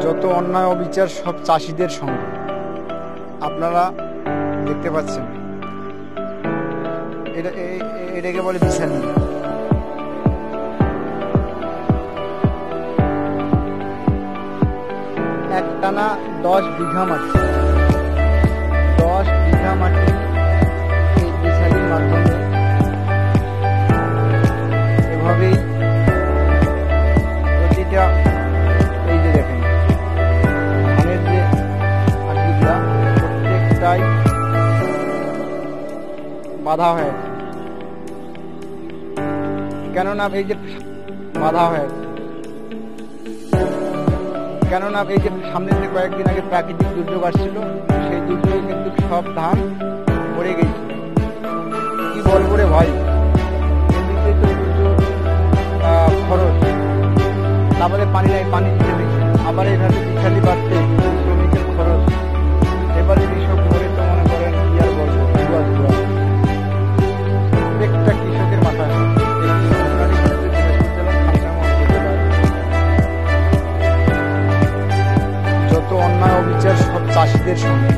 যত অন্যায় অবিচার সব চাষিদের সঙ্গে। আপনারা দেখতে পাচ্ছেন, এটাকে বলে বিচালি। একটানা 10 বিঘা মাটি, 10 বিঘা মাটি এই বিচালির মাধ্যমে এভাবেই প্রতিটা, এই যে দেখেন ধানের যে আটিগুলা প্রত্যেকটাই বাধা হয়ে আছে। কেননা এই যে বাধা হয়ে আছে, কেননা এই যে সামনে যে কয়েকদিন আগে প্রাকৃতিক দুর্যোগ আসছিল, সেই দুর্যোগে কিন্তু সব ধান পড়ে গেছে। কি বলবো রে ভাই, এমনিতে তো প্রচুর খরচ, তারপরে পানি নাই, পানি দিতে হয়েছে, আবার এইভাবে বিচালি বাড়তে শ্রমিকের খরচ। এবারে কৃষক ধরে তো মনে করেন কি আর বলবো, প্রত্যেকটা কৃষকের মাথায় যত অন্যায় অবিচার সব চাষিদের সঙ্গে।